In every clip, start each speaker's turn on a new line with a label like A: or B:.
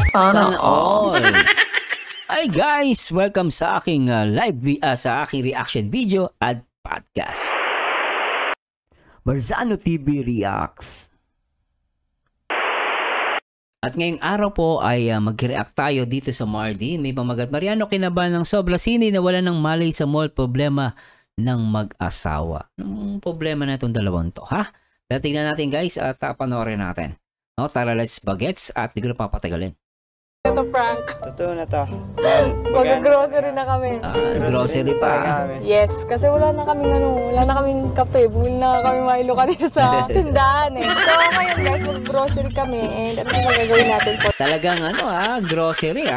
A: Sana all. Hi guys, welcome sa aking sa aking reaction video at podcast. Marzano TV Reacts. At ngayong araw po ay mag-react tayo dito sa Mardin. May pamagat, Mariano kinabahan ng sobra, sini na wala ng malay sa mall, problema ng mag-asawa. Anong problema na itong dalawang to, ha? Pero tingnan natin guys at panoorin natin. No, tara, let's bagets at di ko na papatagalin.
B: Ito prank.
C: Totoo na to.
B: Mag-grocery na kami.
A: Grocery pa.
B: Yes, kasi wala na kaming kape. Bumili na kami Milo kanina sa tindahan eh. So ngayon guys, mag-grocery kami and ano yung magagawin natin po?
A: Talagang grocery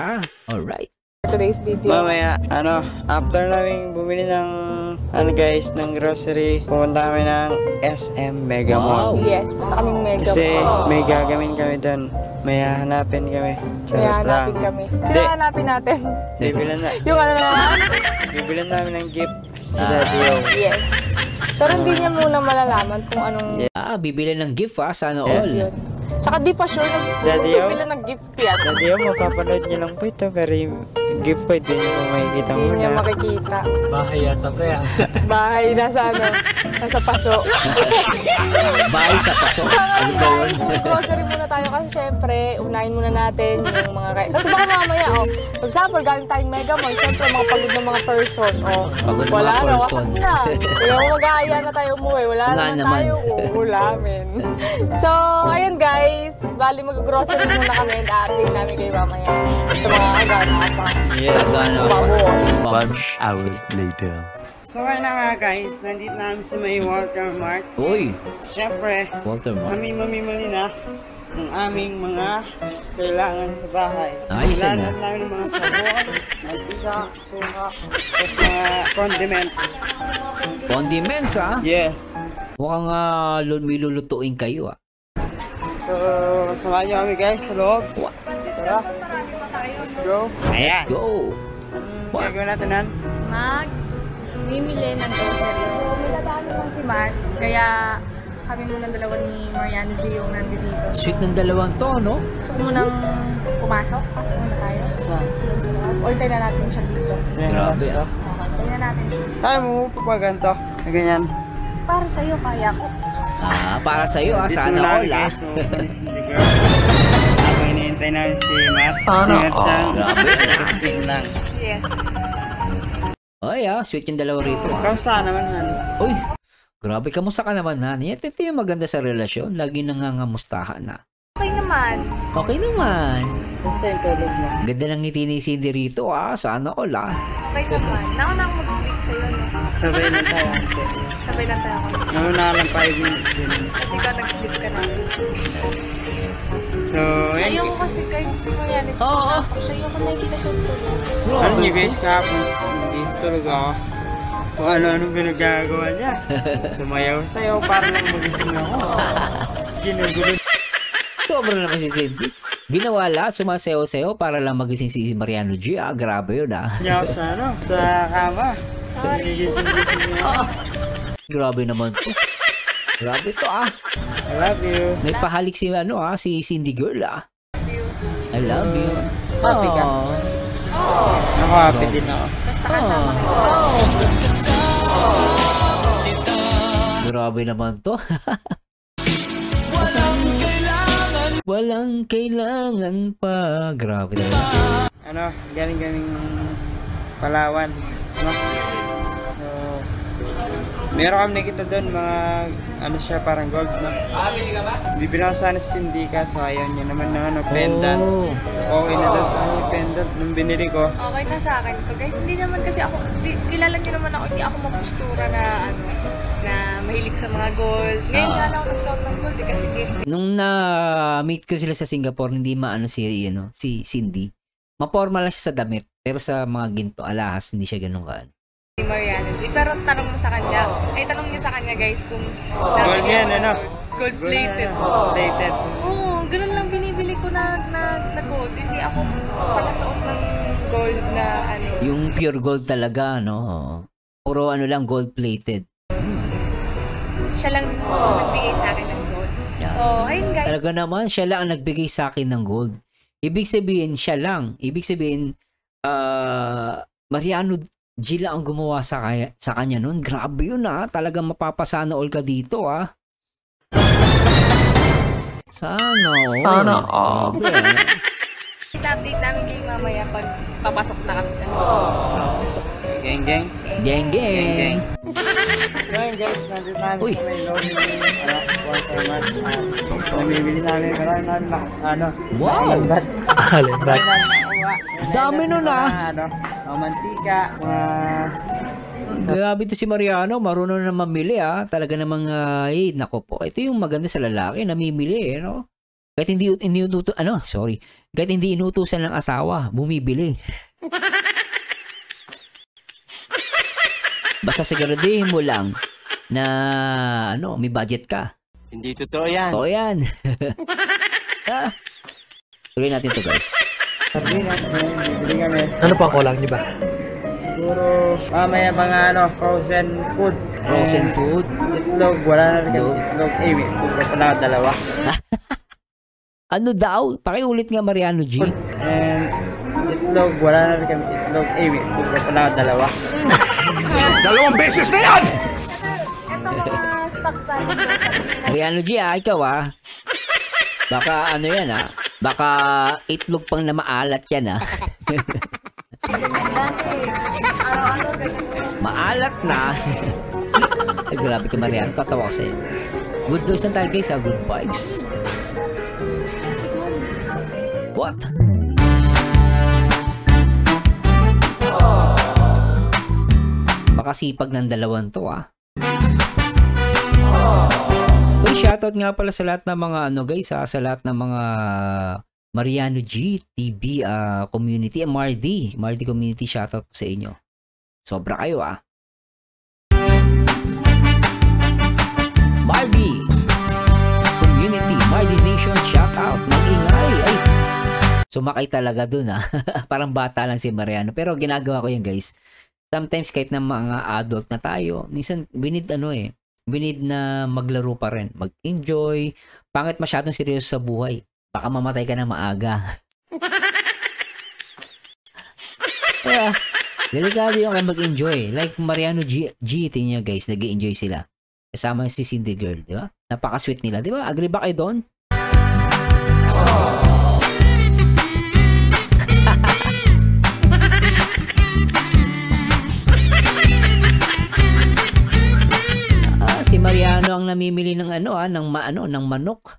A: Alright.
B: Today's video.
C: Mamaya, after namin bumili ng, guys, ng grocery, pumunta kami ng SM Mega Mall.
B: Yes, punta kaming Mega Mall.
C: Kasi may gagawin kami doon. May hahanapin kami.
B: May hahanapin kami. Sino hahanapin natin?
C: Bibilan na.
B: Yung ano naman?
C: Bibilan namin ng gift si Daddy O.
B: Yes. Pero hindi niya muna malalaman kung anong...
A: Bibili ng gift sana all.
B: Yun. Tsaka di pa sure
C: Daddy O,
B: bibili ng gift yan.
C: Daddy O, mapapanood niyo lang po ito. Pero yung gift po, hindi niyo po makikita muna.
B: Hindi niya makikita.
C: Bahay yata pa yan.
B: Bahay, nasa paso.
A: Bahay sa paso.
B: Ano ba yun? Grocery muna tayo kasi syempre, unahin muna natin yung mga... Kasi baka mamaya, for example, galing tayong Mega Mall, syempre mga pagod ng mga person,
A: Pagod ng
B: wala
A: mga
B: na,
A: person.
B: wakat na. Kaya mag-aaya na tayo umuwi, wala naman tayo ulamin. So, ayun guys, bali mag-grocery muna kami and update namin kayo mamaya sa mga agana.
C: Yes.
D: One hour later.
C: So kaya na nga guys, nandito namin sa may Walter Mart.
A: Uy,
C: Siyempre,
A: Walter Mart.
C: kami mamimili na ng aming mga kailangan sa bahay.
A: Ayos na.
C: Kailangan namin ng mga sabon, mantika, suka, at mga condiment.
A: Condiments
C: Yes.
A: Mukhang may lulutuin kayo
C: So, samahan niyo kami guys sa loob. Tara, let's go.
A: Let's
C: Ayan.
A: go.
C: Gagawin natin nan.
B: Mimili ng grocery. So, niladaan naman si Mark, kaya kami muna dalawa ni Mariano G yung nandito.
A: Sweet ng dalawang to, no?
B: Gusto mo nang pumasok? Pasok muna tayo.
C: Saan?
B: Doon sa loob. O, hintayin na natin siya dito.
A: Grabe,
B: Okay, hintayin na natin.
C: Tayo mo pa ganito. Na ganyan.
B: Para sa'yo, kaya ko.
A: Para sa'yo, sana all,
C: So, please, the girl. Habang hinihintay namin si Mas.
A: Sana
C: all.
A: Grabe.
C: Sing lang.
B: Yes.
A: Ay, sweet yung dalawa rito.
C: Kamusta naman, Han?
A: Uy, grabe, kamusta ka naman, Nani? Ito yung maganda sa relasyon. Lagi nangangamustahan na.
B: Okay naman.
A: Okay naman.
C: Kamusta yung tulog mo?
A: Ganda ng ngiti ni Cindy rito, Sana all,
B: Okay naman. Nauna ako mag-sleep sa'yo, no?
C: Sabay lang tayo, ante.
B: Sabay lang tayo ako.
C: Nauna lang 5 minutes din.
B: Kasi ikaw nag-sleep ka na.
C: So, yan.
B: Ayoko kasi guys, si Mariano.
A: Oo.
B: Ayoko nakikita siya tulog.
C: Alam niyo guys, kahapon si Cindy, tulog ako. Kung ano-anong pinagagawa niya. Sumayaw-sayaw para lang magising ako. Tapos ginugulo.
A: Sobra naman si Cindy. Ginawa lahat, sumasayaw-sayaw para lang magising si Mariano G. Grabe yun,
C: Niya ako sa kama.
B: Sorry.
C: Gigising-gising niya ako.
A: Grabe naman to. Grabe to,
C: I love you.
A: May pahalik si, si Cindy girl, I love you.
C: Happy ka? Ako happy din ako.
B: Basta kasama ka.
A: Grabe naman to. Walang kailangan pa. Grabe naman.
C: Galing Palawan. So, meron kami nakita doon, mga, siya, parang gold, no? Bili ka ba? Bibili ako sana si Cindy ka, so ayaw niya naman na, pendant. Okay na daw sa akin, pendant, nung binili ko.
B: Okay na sa akin to guys. Hindi naman kasi ako, kilala niyo naman ako, hindi ako magpostura na na mahilig sa mga gold. Ngayon nga lang ako nagsuot ng gold kasi
A: Nung na-meet ko sila sa Singapore, hindi maano si Cindy. Mapormal lang siya sa damit, pero sa mga ginto, alahas, hindi siya ganun kaan.
B: ni Mariano G. Pero tanong niyo sa kanya guys kung
C: Gold yan,
B: gold plated.
C: Plated.
B: Oo, ganun lang binibili ko na gold. Hindi ako panasuot ng gold na
A: Yung pure gold talaga, Puro lang, gold plated.
B: Siya lang nagbigay sa akin ng gold.
A: Yeah.
B: So, ayun guys.
A: Talaga naman, siya lang ang nagbigay sa akin ng gold. Ibig sabihin, siya lang. Ibig sabihin, Mariano G lang ang gumawa sa kanya nun. Grabe yun talagang mapapasana all ka dito Sana all.
B: Isa-update namin kayo mamaya pag papasok na kami sa
C: Gang, gang.
A: Gang.
C: Ngayon guys, nandito namin
A: Uy.
C: sa may loan namimili namin, marami namin
A: Wow!
E: Halimbat.
A: Dami nun
C: mga mantika,
A: Grabe to si Mariano, marunong na mamili Talaga namang, nako po. Ito yung maganda sa lalaki, namimili no? Kahit hindi kahit hindi inutusan ng asawa, bumibili. Basta siguraduhin mo lang na may budget ka.
C: Hindi totoo yan.
A: Totoo yan. Tuloy natin to guys.
C: Sabi natin, bibili kami.
E: Ano pa kulang, di ba?
C: Siguro, mamaya mga frozen food.
A: Frozen food.
C: Itlog, wala na rin kami itlog. Wait, itlog pala dalawa.
A: Ano daw? Pakiulit nga Mariano G.
C: And itlog, wala na rin kami itlog. Wait, itlog pala dalawa.
D: Dalawang beses na yan!
B: Ito mga stocks sa
A: Mariano G ikaw Baka yan Baka itlog pang na maalat yan Maalat na. Ay, grabe ka Mariano, katawa ko sa'yo. Good vibes lang tayo guys good vibes. What? Pakasipag ng dalawan to Uy, shoutout nga pala sa lahat ng mga guys sa lahat ng mga Mariano G TV community, Mardi community, shoutout po sa inyo. Sobra kayo Mardi community, Mardi Nation, shoutout. Mag-ingay. Ay, sumakay talaga dun Parang bata lang si Mariano. Pero ginagawa ko yan guys. Sometimes kahit na mga adult na tayo, minsan binid binid na maglaro pa rin. Mag-enjoy. Pangit masyadong seryoso sa buhay. Baka mamatay ka na maaga. Kaya, delikado yung kayo mag-enjoy. Like Mariano G, tingnan nyo guys, nag-enjoy sila. Kasama si Cindy Girl, di ba? Napaka-sweet nila, di ba? Agree ba kayo doon? Si Mariano ang namimili ng ng manok.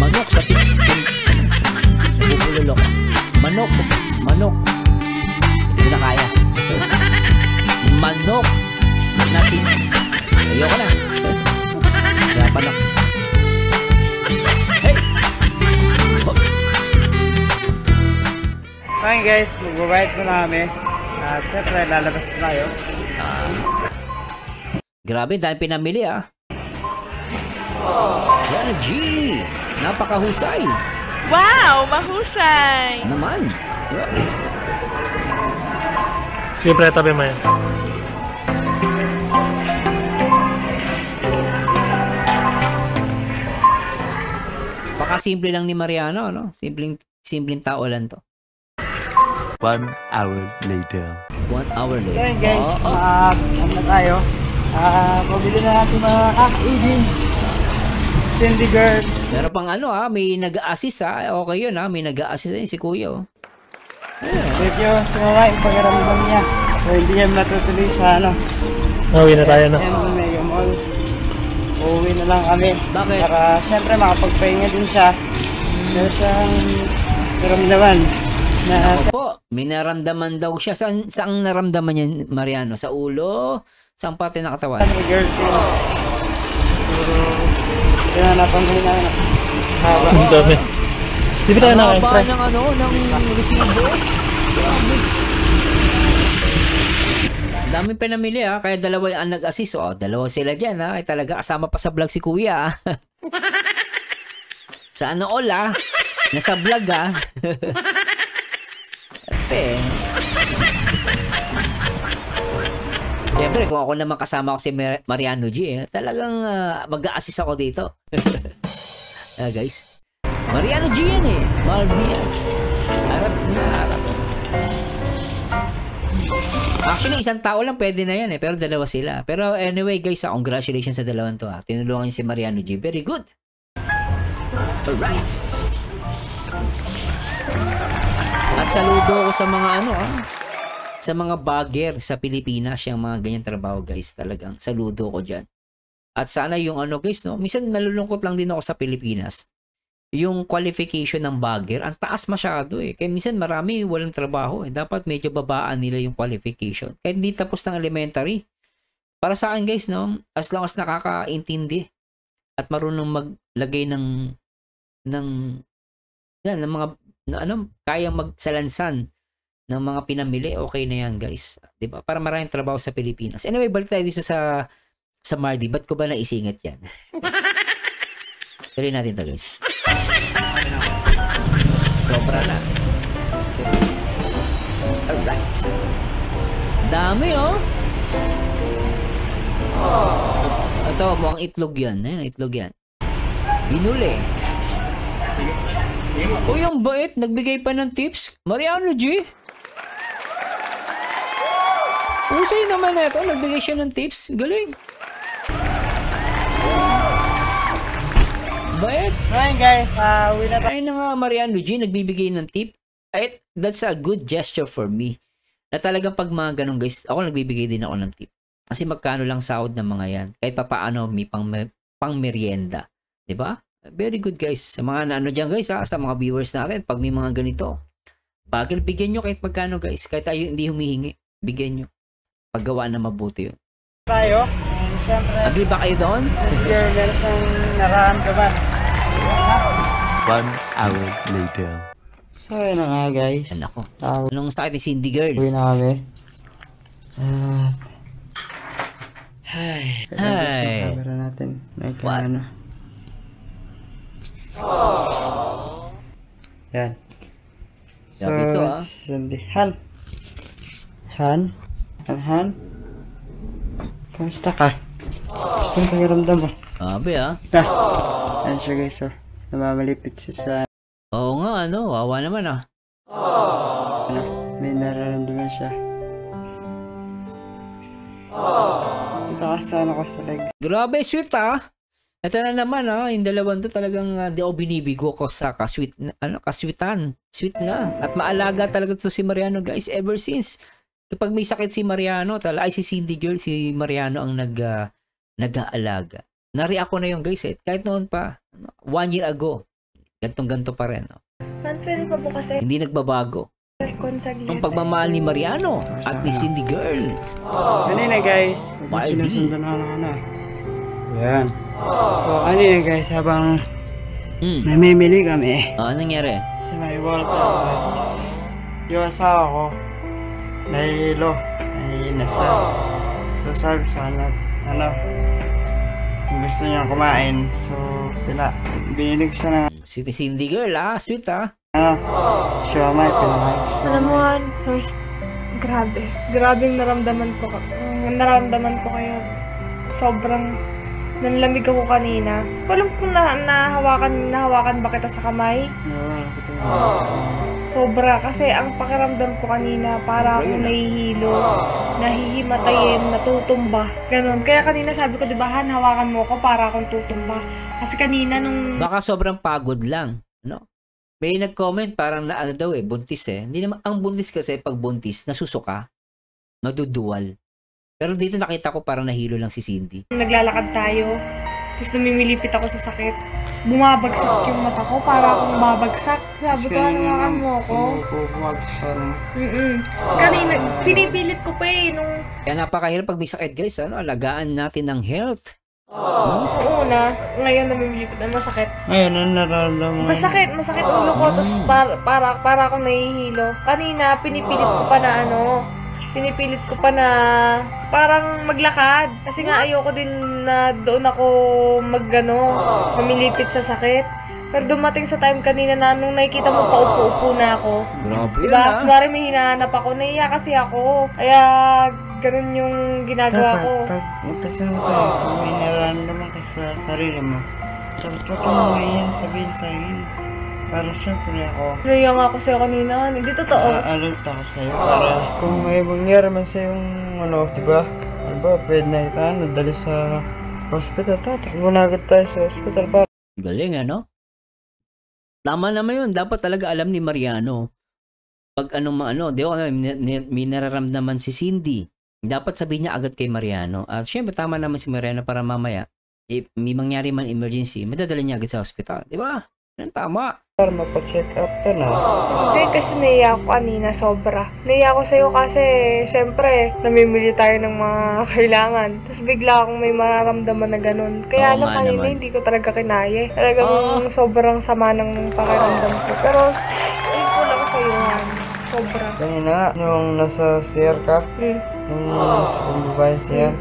A: Manok sa bubulolok. Manok. Hindi ko na kaya. Manok na ayoko na. Kaya panok. Hey!
C: Okay guys, mag-ride po namin. At syempre, lalabas po tayo.
A: Grabe, dahil pinamili Mariano G! Napakahusay!
F: Wow! Mahusay!
A: Naman! Grabe.
E: Sige, pre, tabi mo yan.
A: Baka simple lang ni Mariano, Simpleng tao lang to.
D: 1 hour later.
A: 1 hour later.
C: Okay guys, ano tayo? Pabili na natin mga kakaibin. Cindy Girl.
A: Meron pang may nag-a-assist Okay yun may nag-a-assist si Kuya
C: Thank you sa mga ipagaramdam niya. So hindi niya natutuloy sa
E: Uwi na tayo
C: Mega Mall. Uuwi na lang kami.
A: Bakit?
C: Para siyempre makapagpahinga din siya. Meron siyang naramdaman na
A: Opo, may naramdaman daw siya. Saan naramdaman niya Mariano? Sa ulo? Saan pati ng katawan?
C: may girl team. Siguro tinanapan ko na haba.
E: Ang dami. Di ba tayo na kayo, pre?
A: ng resibo. Grabe. Dami pinamili kaya dalawa ang nag-assist. Dalawa sila dyan Ay talaga kasama pa sa vlog si Kuya Sa all nasa vlog Siyempre kung ako naman kasama ko si Mariano G talagang mag-a-assist ako dito. Guys. Mariano G yan eh. Malbian. Harap na harap. Actually, isang tao lang pwede na yan eh. Pero dalawa sila. Pero anyway guys, congratulations sa dalawang to ha. Tinulungan niyo si Mariano G. Very good. Alright. At saludo ko sa mga sa mga bagger sa Pilipinas, yung mga ganyan trabaho guys. Talagang saludo ko dyan. At sana yung guys, no? Minsan nalulungkot lang din ako sa Pilipinas. Yung qualification ng bagger, ang taas masyado eh. Kaya minsan marami walang trabaho eh. Dapat medyo babaan nila yung qualification. Kahit hindi tapos ng elementary. Para sa akin guys, no? As long as nakakaintindi at marunong maglagay ng mga kayang magsalansan ng mga pinamili, okay na yan guys. Diba? Para maraming trabaho sa Pilipinas. Anyway, balik tayo dito sa Mardi. Ba't ko ba naisingit yan? Tuloy natin to guys. Sobra na. Alright. Dami oh. Ito, mukhang itlog yan. Ayan, itlog yan. Binuli. Uy, ang bait. Nagbigay pa ng tips. Mariano G. Usay naman na ito. Nagbigay siya ng tips. Galing. Bait.
C: Ayun guys, uwi na tayo.
A: Ay na nga, Mariano G. Nagbibigay ng tip. Ay, that's a good gesture for me. Na talagang pag mga ganun guys, ako nagbibigay din ako ng tip. Kasi magkano lang sahod ng mga yan. Kahit pa paano may pang merienda. Diba? Very good guys. Sa mga dyan guys sa mga viewers natin, pag may mga ganito, bagel bigyan nyo kahit magkano guys. Kahit tayo hindi humihingi, bigyan nyo. Paggawa na mabuti yun.
C: Tayo. Siyempre,
A: Agree ba kayo doon?
C: meron siyang nararamdaman.
D: 1 hour later.
C: So, yun na nga guys.
A: Yan ako. Anong sakit ni Cindy girl?
C: Uwi na kami. Hi.
A: Hi.
C: Camera natin.
A: What?
C: Yan. So,
A: Sabi ito,
C: Cindy. Han. Kamusta ka? Gusto mo pakiramdam mo?
A: Sabi
C: Yan siya guys, oh. Namamalipit siya sa...
A: Oo nga, wawa naman
C: may nararamdaman siya. Nakasana ko sa leg.
A: Grabe, sweet Ito na naman yung dalawang to talagang di ako binibigo ko sa kaswitan. Sweet na. At maalaga talaga to si Mariano guys ever since. Kapag may sakit si Mariano, si Cindy girl, si Mariano ang nag-aalaga. Nari-ako na yung guys kahit noon pa, 1 year ago, gantong-ganto pa rin.
G: Feel ko po kasi
A: Hindi nagbabago. Ang pagmamahal ni Mariano at ni Cindy girl.
C: Kanina guys, sinusundan na Yan. So, kanina guys, habang namimili kami
A: Anong nangyari?
C: sa may Walter, yung asawa ko, nahihilo. Nahihina siya. So, sabi sa anak, kung gusto niya kumain, so, binilig siya ng,
A: Si Cindy girl sweet
C: siomay, pinakain siya.
G: alam mo, first, grabing naramdaman ko kayo. Sobrang nanlamig ako kanina. Walang kung nahawakan ba kita sa kamay? Sobra, kasi ang pakiramdam ko kanina para akong nahihilo, nahihimatayin, natutumba. Ganon. Kaya kanina sabi ko, diba, hawakan mo ko para akong tutumba. Kasi kanina nung...
A: Baka sobrang pagod lang, May nag-comment parang buntis Hindi naman, ang buntis kasi pag buntis, nasusuka, maduduwal. Pero dito nakita ko parang nahilo lang si Cindy.
G: Naglalakad tayo, tapos namimilipit ako sa sakit. Bumabagsak yung mata ko, para akong babagsak. Sabi ko, hawakan mo ako. Kanina, pinipilit ko pa nung...
A: Kaya napakahirap pag may sakit guys, alagaan natin ng health.
G: Una, ngayon namimilipit na masakit.
C: Ngayon, ano nararamdaman?
G: Masakit ulo ko, tapos para akong nahihilo. Kanina, pinipilit ko pa na parang maglakad. Kasi nga ayoko din na doon ako mamilipit sa sakit. Pero dumating sa time kanina na nung nakikita mo paupo-upo na ako.
A: Grabe
G: diba? Kumari may hinahanap ako, naiya kasi ako. Kaya ganun yung ginagawa ko.
C: Dapat, magkasama tayo. Kung may nararamdaman ka sa sarili mo, Sabi ko, huwag ka na ngayon sabihin sa akin. Para syempre ako,
G: Naiya nga ako sa'yo kanina. Hindi totoo.
C: alert ako sa'yo. Para kung may mangyari man sa'yong ano, diba? Ano ba, pwede na kita nadali sa hospital. Tatakbo na agad tayo sa hospital para
A: Galing, ano? Tama naman yun. Dapat talaga alam ni Mariano. Pag di ko may nararamdaman si Cindy. Dapat sabihin niya agad kay Mariano. At syempre, tama naman si Mariano para mamaya, if may mangyari man emergency, madadala niya agad sa hospital. Di ba? Yan, tama.
C: mapacheck up ka na.
G: Hindi, kasi naiya ako kanina, sobra. Naiya ako sa'yo kasi, syempre, namimili tayo ng mga kailangan. Tapos bigla akong may mararamdaman na ganun. Kaya
A: Oo
G: lang
A: nga
G: kanina,
A: naman.
G: hindi ko talaga kinaya. Talagang sobrang sama ng pakiramdam ko. Pero, thankful ako sa'yo, man. Sobra.
C: Kanina, nung nasa CR ka, nung sa pambabae siya,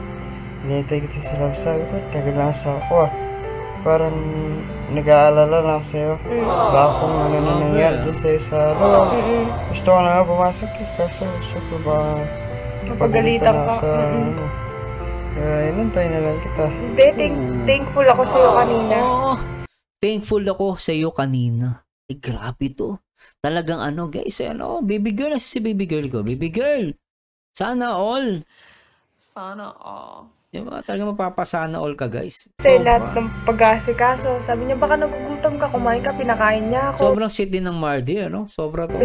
C: hinihintay kita sa lab, sabi ko, tagal na sa ako ah. Parang nag-aalala lang sa'yo. Baka kung ano na nangyari doon sa'yo sa loob. Gusto ko na nga pumasok eh, kaso gusto ko ba
G: Mapagalitan ka.
C: sa ano. Kaya inantay na lang kita.
G: Hindi, thankful ako sa'yo kanina.
A: Oo. Thankful ako sa iyo kanina. Grabe to. Talagang guys, baby girl, si baby girl ko. Baby girl. Sana all.
B: Sana all.
A: Diba? Talagang mapapasana all ka, guys.
G: Kasi lahat ng pag-asikaso, sabi niya, baka nagugutom ka, kumain ka, pinakain niya ako.
A: Sobrang sweet din ng Mardy, Sobra to.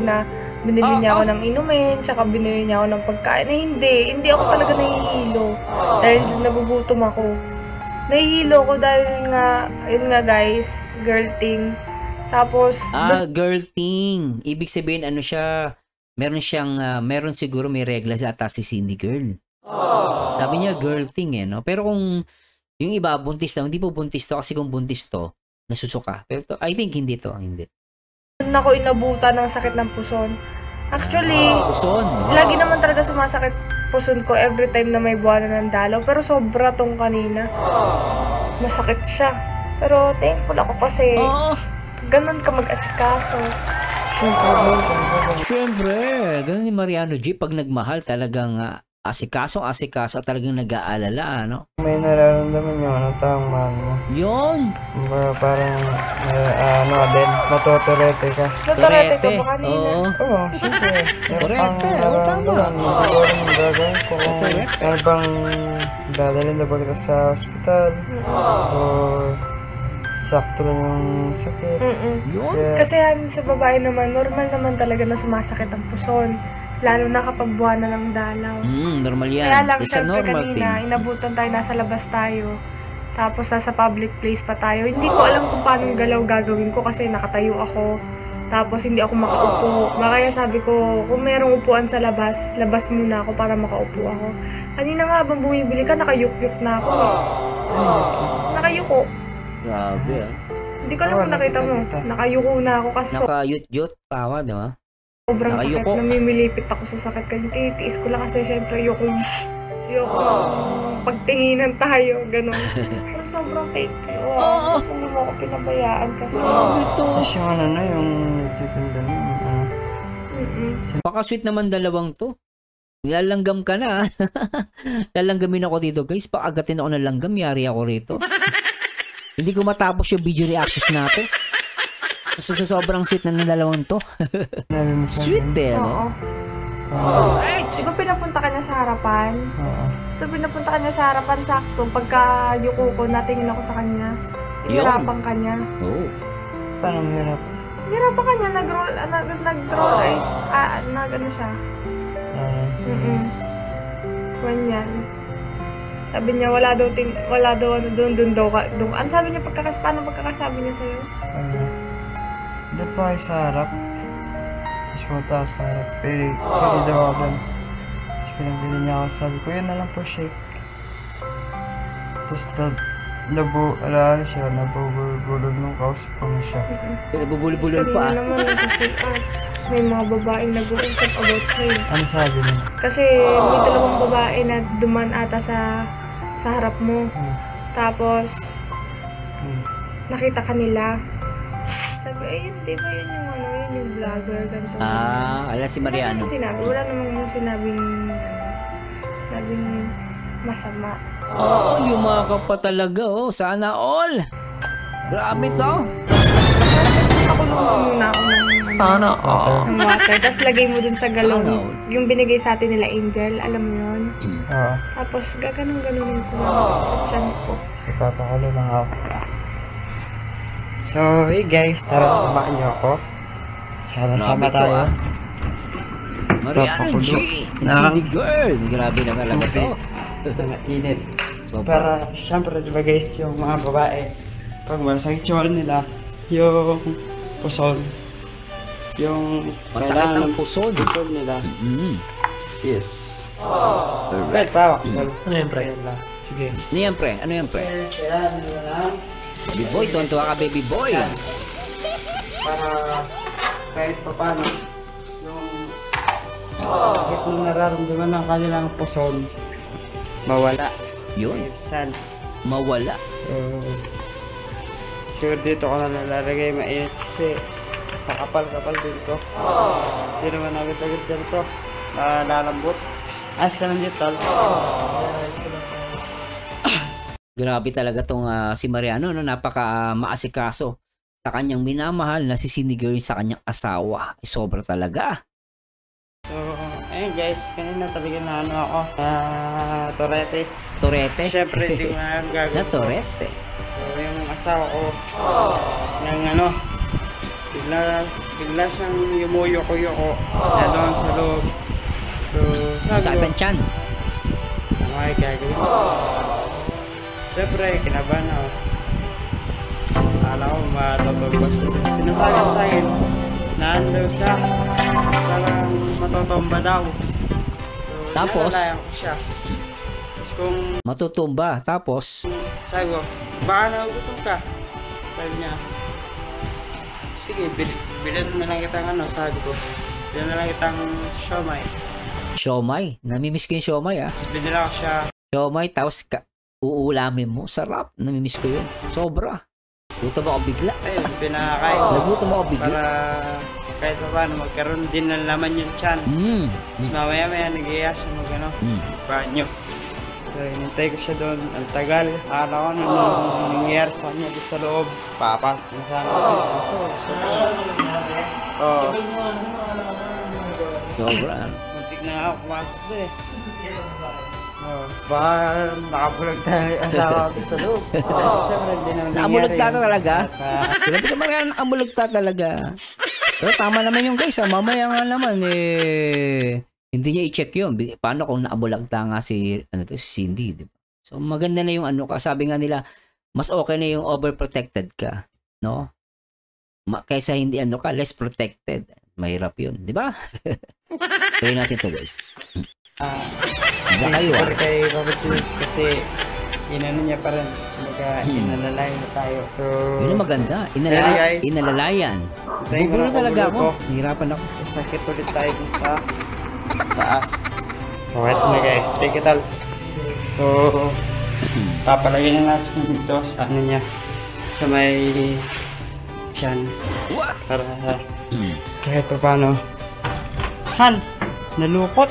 G: Binili niya ako ng inumin, tsaka binili niya ako ng pagkain. Hindi ako talaga nahihilo. Dahil nagugutom ako. Nahihilo ko dahil nga, yun nga guys, girl thing. Tapos,
A: Girl thing. Ibig sabihin, siya, meron siguro may regla sa ata si Cindy girl. Sabi niya girl thing Pero kung yung iba buntis daw, hindi po buntis to kasi kung buntis to, nasusuka. Pero to, I think hindi to, hindi.
G: ako inabutan ng sakit ng puson. Actually,
A: Puson.
G: lagi naman talaga sumasakit puson ko every time na may buwanan ng dalaw. Pero sobra tong kanina. Masakit siya. Pero thankful ako kasi ganun ka mag-asikaso.
A: Siyempre, ganun ni Mariano G. Pag nagmahal, talagang asikaso at talagang nag-aalala,
C: May nararamdaman yung taong mahal mo.
A: Yun.
C: Parang, din, natuturete ka.
G: Naturete ka ba kanina?
A: Oo.
C: Oo, siyempre.
A: Correct, tama.
C: Hindi ko rin gagawin ko kung ano bang dadalhin na ba kita sa hospital or sakto lang yung sakit.
A: Yun.
C: Kaya,
G: Kasi sa babae naman, normal naman talaga na sumasakit ang puson. Lalo na kapag buwanan ng dalaw.
A: Normal yan.
G: Kaya lang,
A: It's a
G: syempre
A: normal thing.
G: kanina, inabutan tayo, nasa labas tayo. Tapos nasa public place pa tayo. Hindi ko alam kung paano galaw gagawin ko kasi nakatayo ako. Tapos hindi ako makaupo. Kaya sabi ko, kung merong upuan sa labas muna ako para makaupo ako. Kanina nga habang bumibili ka, nakayuk-yuk na ako. Nakayuko.
A: Grabe
G: Hindi ko alam kung nakita mo. Nakayuko na ako kasi
A: Naka-yut-yut, tawa, diba?
G: sobrang
A: nakayuko.
G: sakit. Namimilipit ako sa sakit. Kaya titiis ko lang kasi syempre yung pagtinginan tayo, gano'n. Pero sobrang thank you. Kung mo ako pinabayaan kasi.
C: tapos yung yung nagtitinda nun,
A: Paka-sweet naman dalawang to. Lalanggam ka na. Lalanggamin ako dito, guys. Paagatin ako ng langgam, yari ako rito. Hindi ko matapos yung video reactions natin. Kasi sa sobrang sweet na ng dalawang to. Sweet
G: Oo.
A: Right.
G: Di ba pinapunta ka niya sa harapan?
C: Oo.
G: So pinapunta ka niya sa harapan sakto. Pagka yuko ko, natingin ako sa kanya. Hirapan ka niya.
A: Oo.
C: Paano hirap?
G: Hirapan ka niya. Nag-roll eyes. Nag-ano siya. Ganyan. Sabi niya, wala daw doon daw ka. Ano sabi niya, paano pagkakasabi niya sa'yo?
C: Doon pa kayo sa harap. Tapos punta ako sa harap. Pwede daw ako doon. Tapos pinabili niya ako. Sabi ko, yun na lang po shake. Tapos nabubulol nung kausap ko na siya.
A: Nabubulol pa.
G: Kanina naman nasa CR. May mga babaeng nag-uusap about sa'yo.
C: Ano sabi niya?
G: Kasi may dalawang babae na duman ata sa harap mo. Tapos, nakita ka nila. Sabi, ayun, di ba yun yung vlogger, ganito.
A: Ala si Mariano.
G: Wala namang sinabing masama.
A: Oo, yung mga pa talaga, sana all. Grabe to.
G: Pakulo muna ako ng water. Tapos lagay mo dun sa galon.
A: Sana all.
G: Yung binigay sa atin nila Angel, alam mo yun?
C: Oo.
G: Tapos gaganong-ganonin ko sa tiyan ko.
C: Ipapakulo lang ako. So, hey guys, tara samahan niyo ako. Sama-sama
A: Grabe to,
C: tayo.
A: ah. Mariano G. And
C: Na-
A: CD girl. Grabe na talaga to.
C: Mga init.
A: So,
C: Para, syempre, diba guys, yung mga babae, pag masakit yung nila, yung puson, yung
A: masakit
C: kailangan
A: ang
C: ng
A: puson.
C: puson nila.
A: Mm.
C: Yes. Right, pawak.
E: Ano yan, pre? Sige.
A: Ano yan, pre? Ano yan, pre?
C: Kailangan nila lang
A: Baby boy, tuwan-tuwa ka, baby boy.
C: para kahit pa paano, yung sakit na nararamdaman ng kanilang puson, mawala.
A: Yun,
C: San?
A: mawala.
C: Sure dito ko na nalalagay mainit kasi kakapal-kapal dito. Hindi naman agad-agad dito. Lalambot. As ka lang dito.
A: Grabe talaga tong si Mariano, no? Napaka maasikaso sa kanyang minamahal na si Cindy Girl sa kanyang asawa. Ay, sobra talaga.
C: So, ayun guys, kanina talaga na ano ako, Torete.
A: Torete?
C: Siyempre, hindi ko na gagawin.
A: Na Torete.
C: So, yung asawa ko, ng ano, bigla siyang yumuyo-ko-yoko na doon sa loob. So, sabi
A: Sakit
C: ko,
A: ang tiyan.
C: okay, gagawin ko. Siyempre, kinabahan ako. Akala ko matutumba siya. Sinasabi sa akin, naan daw siya. Parang matutumba daw. So,
A: Tapos?
C: nalalayan ko siya. Tapos kung
A: Matutumba. Tapos,
C: sabi ko, baka nagutom ka. Sabi niya, sige, bilhin na lang kitang ano, sabi ko. Bilhin na lang kitang siomay.
A: siomay. Namimiss ko yung siomay, ah.
C: Tapos binila ko siya.
A: Siomay, tapos uulamin mo. Sarap. Namimiss ko yun. Sobra. Gutom ako bigla.
C: Ayun, pinakain.
A: Nagutom ako bigla.
C: Para kahit pa paano, magkaroon din ng laman yung tiyan. Tapos mamaya-maya nag-iya siya mag-ano, banyo. So, hinintay ko siya doon. Ang tagal. Akala ko ano nangyayari sa kanya doon sa loob. Papasok na sana. So, oh.
A: Sobra.
C: Muntik na ako pumasok doon eh. Oh, baka nakabulag tayo asawa ko sa loob. Siyempre, hindi naman nangyari.
A: Naamulagta
C: yun.
A: talaga?
C: At,
A: Grabe ka Mariano, naamulagta talaga. Pero tama naman yung guys, mamaya nga naman hindi niya i-check yun. Paano kung naamulagta nga si Cindy, di ba? So maganda na yung ano ka, sabi nga nila, mas okay na yung overprotected ka, no? Kaysa hindi ano ka, less protected. Mahirap yun, di ba? Try natin to guys. Diba kayo
C: sorry kay Robert Sims kasi inano niya pa rin. Inalalay na tayo. So,
A: Yun ang maganda.
C: guys.
A: Inalalayan.
C: Thank you
A: Gugulo
C: na
A: talaga
C: kumulo
A: ako. Nahirapan ako.
C: sakit ulit tayo dun sa taas. Okay na guys. Take it all. So, papalagyan na natin dito sa ano niya. Sa may tiyan.
A: What?
C: Para kahit pa paano. Han! Nalukot!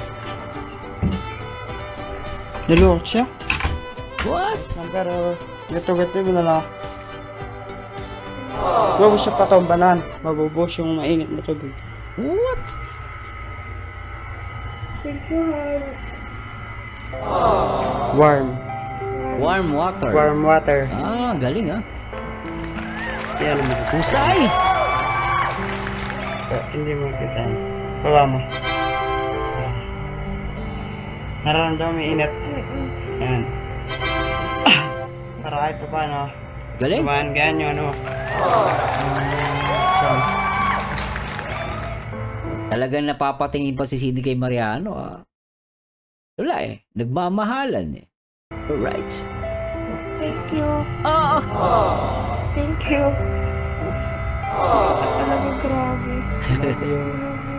C: Nalukot siya.
A: What?
C: Pero gato-gato mo na lang. Huwag mo siya patombanan. Mabubos yung mainit na tubig.
A: What?
G: Thank you,
C: Warm.
A: Warm water.
C: Warm water.
A: Ah, galing ah.
C: Yan naman.
A: Husay!
C: Hindi mo kita. Baba mo. Nararamdaman may init. Yan. Para kahit pa paano.
A: Galing.
C: Kumahan ganyo ano.
A: Talagang napapatingin pa si Cindy kay Mariano ah. Wala eh. Nagmamahalan eh. Alright.
G: Thank you.
A: Ah!
G: Thank you. Sakit talaga, grabe.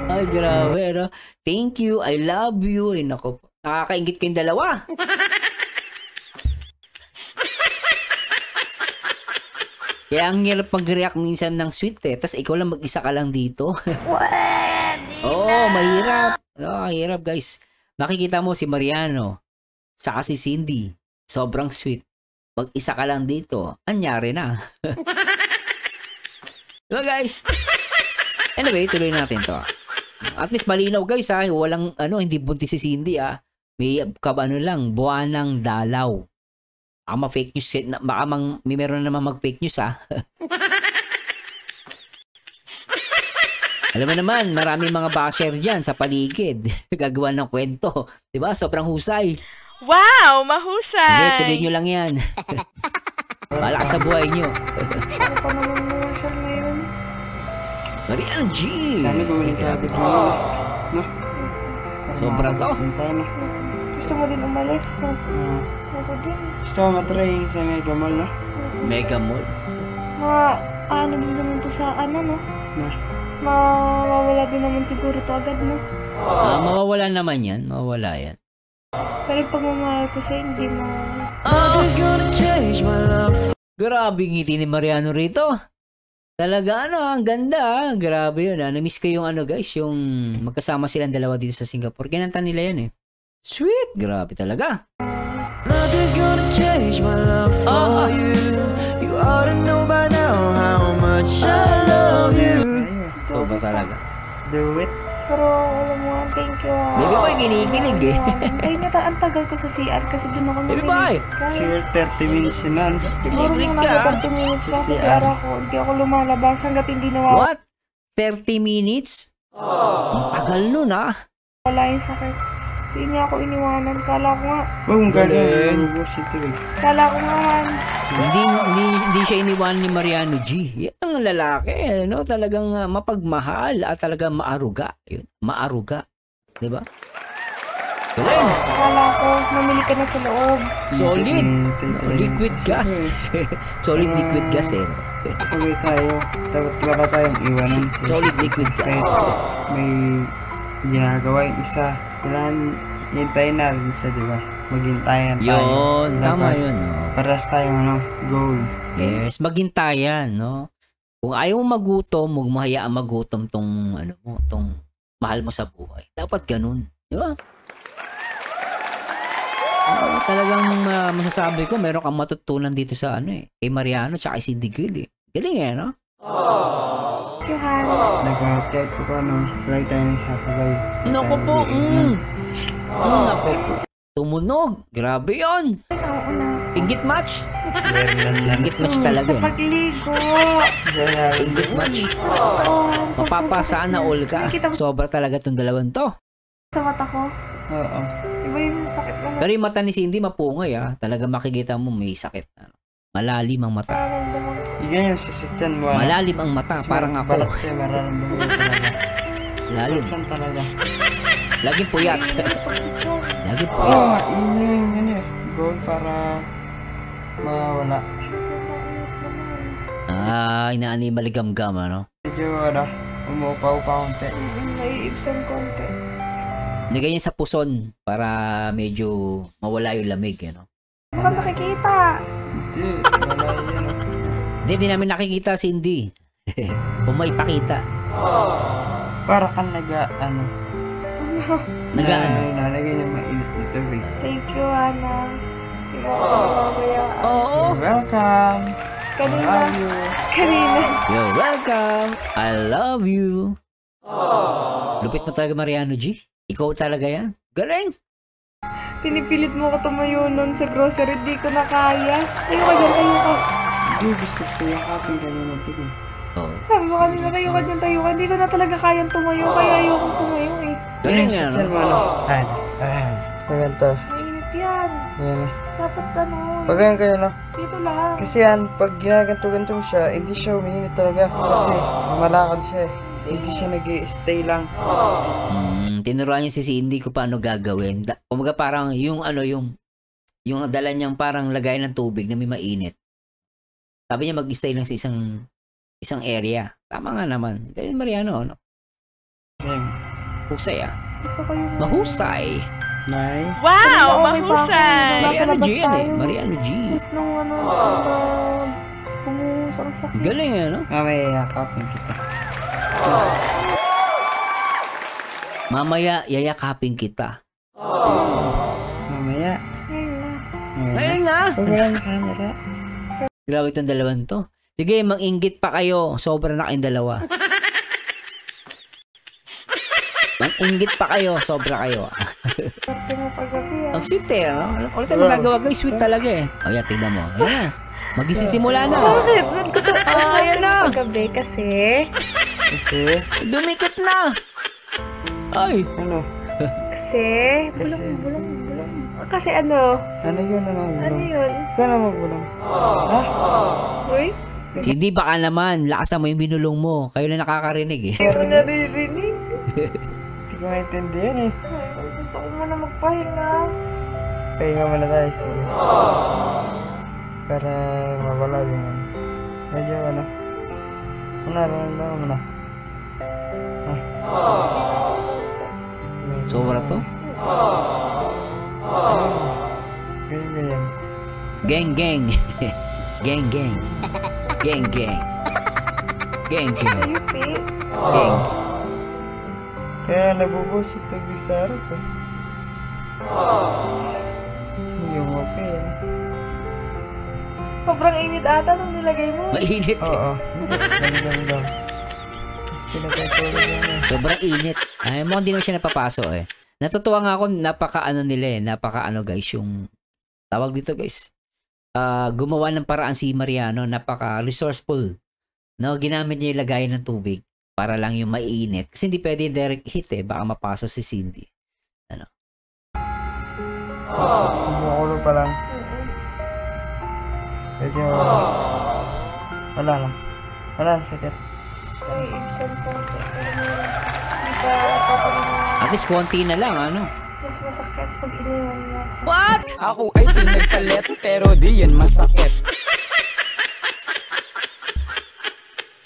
A: Ay, grabe, no? Thank you, I love you. Ay, nako. Nakakaingit kayong dalawa. Kaya ang hirap mag-react minsan ng sweet eh. Tapos ikaw lang mag-isa ka lang dito. Oo, mahirap. Mahirap guys. Makikita mo si Mariano. Saka si Cindy. Sobrang sweet. Mag-isa ka lang dito, anyari na. Diba guys? Anyway, tuloy natin to. At least malinaw guys ha, walang hindi buntis si Cindy ah. May lang, buwanang dalaw. Baka fake news, baka may meron na naman mag-fake news ha. Alam mo naman, maraming mga basher dyan sa paligid. Gagawa ng kwento. Diba? Sobrang husay.
F: Wow, mahusay!
A: Sige, tuloy nyo lang yan. Bahala ka sa buhay nyo.
G: Ano pa naman mo siya ngayon?
A: Marian G!
C: Sana bumalik ka agad mo. No?
A: Sobrang to.
C: Hintay na.
G: Gusto mo din umalis ko. Ako din.
C: Gusto ko matry yung sa Mega Mall, no?
A: Mega Mall.
G: Ano din naman to sa no?
C: Na.
G: Mawawala din naman siguro to agad, no?
A: Mawawala naman yan. Mawawala yan.
G: Pero pag mamahal ko siya, hindi mo...
A: Grabe ngiti ni Mariano rito. Talaga ang ganda. Grabe yun Na-miss ko yung guys, yung magkasama silang dalawa dito sa Singapore. Kinanta nila yan Sweet. Grabe talaga.
H: Nothing's gonna change my love for you. You ought to know by now how much I love you.
A: Ito ba talaga?
C: Do it.
G: Pero alam mo, thank you
A: Baby boy, kinikilig
G: Ay, ang tagal ko sa CR kasi doon ako
A: Baby boy!
C: Sure, 30 minutes yun na.
G: Siguro
A: Kinikilig
G: mga
A: ka
G: 30 minutes lang sa CR ako. Hindi ako lumalabas hanggat hindi nawawala
A: What? 30 minutes? Ang tagal nun
G: yung sakit. Hindi niya ako iniwanan. Kala ko nga.
C: Huwag mong
A: Galing.
C: gagawin. Bullshit to eh.
G: Kala ko nga.
A: Hindi siya iniwan ni Mariano G. Yan ang lalaki, Talagang mapagmahal at talagang maaruga. Yun, maaruga. 'Di ba? Galing.
G: Kala ko, namili ka na sa loob.
A: Solid. Liquid gas. Solid liquid gas no?
C: Tuloy tayo. Dapat wala tayong iwanan.
A: Solid liquid gas.
C: May ginagawa yung isa. Kailangan hintayin natin siya, di ba? Maghintayan tayo.
A: Yun, tama
C: Dapat
A: yun,
C: paras tayong goal.
A: Yes, maghintayan, Kung ayaw mo magutom, huwag mo hayaan magutom tong mahal mo sa buhay. Dapat ganun, di ba? Talagang masasabi ko, meron kang matutunan dito sa kay Mariano tsaka si Cindy Girl Galing no?
G: Johan.
C: Kahit po lagi tayo nagsasabay.
A: Naku po, naku po. Tumunog, grabe yon.
G: Oo na.
A: Inggit match. Inggit match talaga.
G: Sa pagligo.
A: Inggit match. Mapapasana all ka. Sobra talaga tong dalawang to.
G: Sa mata ko.
C: Oo.
G: Iba yung sakit na.
A: Pero yung mata ni Cindy mapungay Talaga makikita mo may sakit Malalim ang mata.
C: Igan yung sisityan mo.
A: Malalim ang mata, parang ako.
C: Balat siya, mararamdaman mo talaga.
A: Malalim.
C: Sisityan talaga.
A: Laging puyat. Laging
C: Oo,
A: puyat.
C: yun yung goal para mawala.
A: Inaani maligam-gam,
C: Medyo, umuupa-upa konti.
G: Naiibsan konti.
A: Nigay niya sa puson para medyo mawala yung lamig,
G: Baka nakikita.
C: Hindi, wala yan.
A: Hindi namin nakikita si Cindy. Kung may pakita.
C: Para kang nalagay niya mainit na tubig.
G: Thank you, Ana. Di ba ako mamaya?
A: Oo.
C: You're welcome.
G: Kanina.
C: I love you.
G: Kanina.
A: You're welcome. I love you. Lupit mo talaga, Mariano G. Ikaw talaga yan. Galing.
G: Pinipilit mo ko tumayo nun sa grocery. Di ko na kaya. Tayo ka dyan, tayo ka.
C: Hindi, gusto ko yung kaping kanina din
A: Oh.
G: Sabi mo kanina, tayo ka dyan, tayo ka. Di ko na talaga kayang tumayo. Kaya ayokong tumayo
A: Galing
C: yan,
A: yan,
C: sityan mo Maganda.
G: Mainit yan.
C: Yan
G: Dapat ganun.
C: Pag ganyan kayo,
G: Dito lang.
C: Kasi pag ginaganto-ganto mo siya, hindi siya umiinit talaga. Kasi malakad siya Hindi siya nag-stay lang.
A: Tinuruan niya si Cindy ko paano gagawin. Kumaga parang yung dala niyang parang lagay ng tubig na may mainit. Sabi niya mag-stay lang sa isang area. Tama nga naman. Ganyan Mariano, Husay
G: Gusto ko yung...
A: Mahusay.
C: May?
F: Wow,
G: Okay pa ako.
F: mahusay!
G: Nasa
A: Mariano
G: labas
A: G yan
G: tayo.
A: Mariano G.
G: Tapos nung bumuhos ang sakit.
A: Galing
C: Mamaya yakapin kita.
A: Mamaya yayakapin kita.
C: Mamaya.
G: Ngayon na.
A: Ngayon Galing ah!
C: Pag walang camera.
A: Grabe itong dalawang to. Sige, mang-inggit pa kayo. Sobra na kayong dalawa. Mang-inggit pa kayo. Sobra kayo.
G: Swerte mo kagabi ah.
A: Ang sweet eh. No? Ulit tayo magagawa guys. Sweet talaga eh. O yan, tignan mo. Ayan na. Magsisimula na.
G: Bakit? Ba't ko to?
A: Ayan na.
G: Kagabi kasi.
C: Kasi,
A: Dumikit na. Ay.
C: ano?
G: Kasi.
C: Kasi,
G: Bulong. Kasi ano?
C: ano yun,
G: Ano
C: bulong?
G: yun?
C: Ikaw na magbulong. Ha?
G: Uy?
A: Hindi baka naman. Lakasan mo yung binulong mo. Kayo na nakakarinig eh.
G: Hindi ko naririnig.
C: Hindi ko maintindihan eh.
G: Ay, gusto ko muna magpahinga.
C: Pahinga muna tayo, sige. Para mawala din yan. Medyo ano. Nararamdaman mo na.
A: Sobra to.
C: Ganyan.
A: Gang gang. Gang gang. Gang gang. Gang gang.
G: Ayupi.
A: Gang.
C: Kaya nabubusit pag sa harap eh. Yung okay eh.
G: Sobrang init ata nung nilagay mo.
A: Mainit eh.
C: Oo. Ganyan lang. Tapos pinagkatuloy yan eh.
A: Sobrang init. Ay, mo hindi naman siya napapaso eh. Natutuwa nga ako, napaka-ano nila eh. Napaka-ano guys, yung tawag dito guys. Gumawa ng paraan si Mariano, napaka-resourceful. No, ginamit niya yung lagayan ng tubig para lang yung maiinit. Kasi hindi pwede yung direct heat eh. Baka mapasok si Cindy. Ano?
C: Kumukulo pa lang. Medyo wala lang. Wala, sakit.
G: Ay, ibsan ko. Hindi ka papalingan.
A: At least konti na lang, ano?
G: Mas masakit pag iniwan mo.
A: What?
H: Ako ay pinagpalit pero di yan masakit.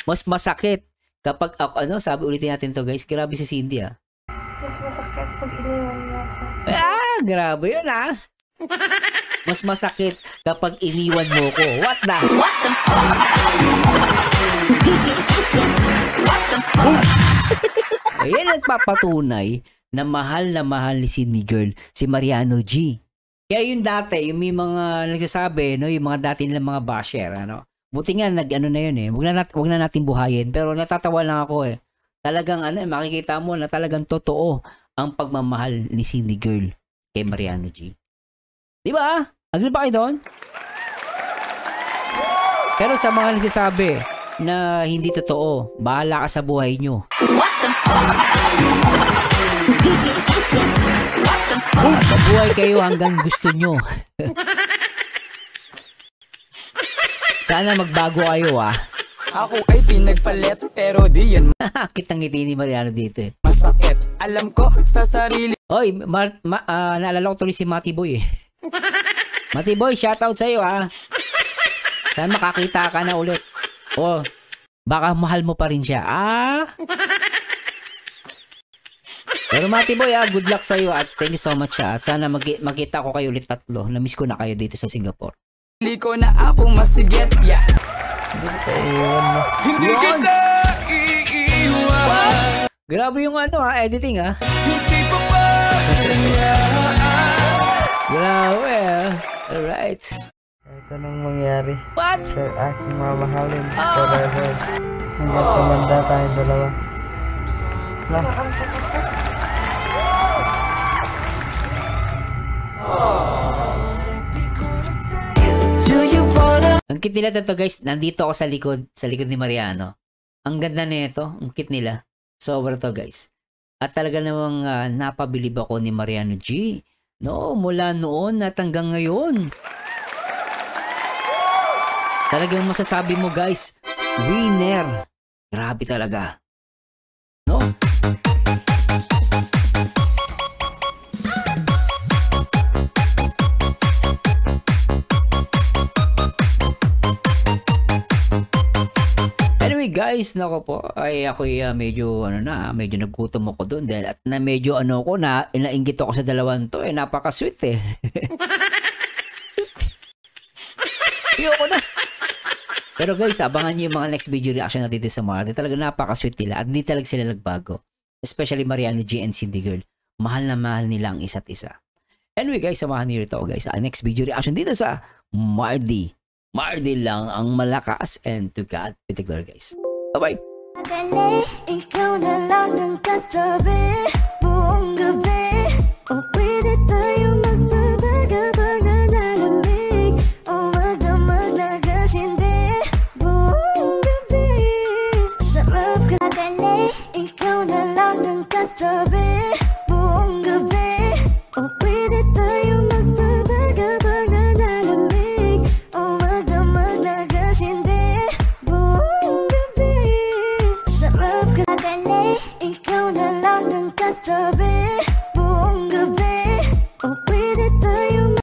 A: Mas masakit kapag ako, ano, sabi ulitin natin to guys. Grabe si Cindy ah.
G: Mas masakit pag iniwan mo ako.
A: Ah, grabe yun ah. Mas masakit kapag iniwan mo ko. What the? Ayan nagpapatunay na mahal ni Cindy Girl, si Mariano G. Kaya yung dati, yung may mga nagsasabi, no, yung mga dati nilang mga basher, ano. Buti nga nag-ano na yun eh. Wag na natin buhayin, pero natatawa lang ako eh. Talagang ano, makikita mo na talagang totoo ang pagmamahal ni Cindy Girl kay Mariano G. Di ba? Agree ba kayo doon? Pero sa mga nagsasabi na hindi totoo, bahala ka sa buhay nyo. Mabuhay kayo hanggang gusto nyo. Sana magbago kayo ah.
H: Ako ay pinagpalit pero di yan
A: Kitang ngiti ni Mariano dito eh.
H: masakit. Alam ko sa sarili.
A: Oy, naalala ko tuloy si Mati Boy eh. Mati Boy, shoutout sa'yo ah. Sana makakita ka na ulit. Oh, baka mahal mo pa rin siya. Ah? Pero Mati Boy ah, good luck sa'yo at thank you so much ah. At sana magkita ko kayo ulit tatlo. Na-miss ko na kayo dito sa Singapore.
H: Hindi ko na ako masigit. Yeah.
C: Hindi kita iiwan mo.
H: Hindi kita iiwan.
A: Grabe yung ano ah, editing ah.
H: Hindi ko pa
A: Grabe ah. Alright.
C: Kahit anong mangyari,
A: What?
C: sa aking mamahalin forever. Hanggang tumanda tayong dalawa. Na,
A: Ang cute nila dito guys, nandito ako sa likod ni Mariano. Ang ganda nito, ang cute nila. Sobra to guys. At talaga namang napabilib ako ni Mariano G. No, mula noon at hanggang ngayon. Talagang masasabi mo guys, winner. Grabe talaga. No? Anyway guys, nako po, ay ako'y medyo medyo naggutom ako doon dahil at na medyo inainggit ako sa dalawang to, napaka-sweet eh. Ayoko na. Pero guys, abangan niyo yung mga next video reaction natin sa mga. Talaga napaka-sweet nila at hindi talaga sila nagbago. Especially Mariano G and Cindy Girl. Mahal na mahal nila ang isa't isa. Anyway guys, samahan niyo ito guys sa next video reaction dito sa Mardi. Mardi lang ang malakas, and to God be the glory guys. Bye-bye!
H: Ikaw na lang ang katabi buong gabi. O pwede tayo magbabaga-baga na lamig. O wag na maglagasindi buong gabi. Sarap ka dali. Ikaw na lang ang katabi buong gabi. O pwede tayo magbabaga-baga na lamig. O wag na maglagasindi buong gabi. Sarap ka dali.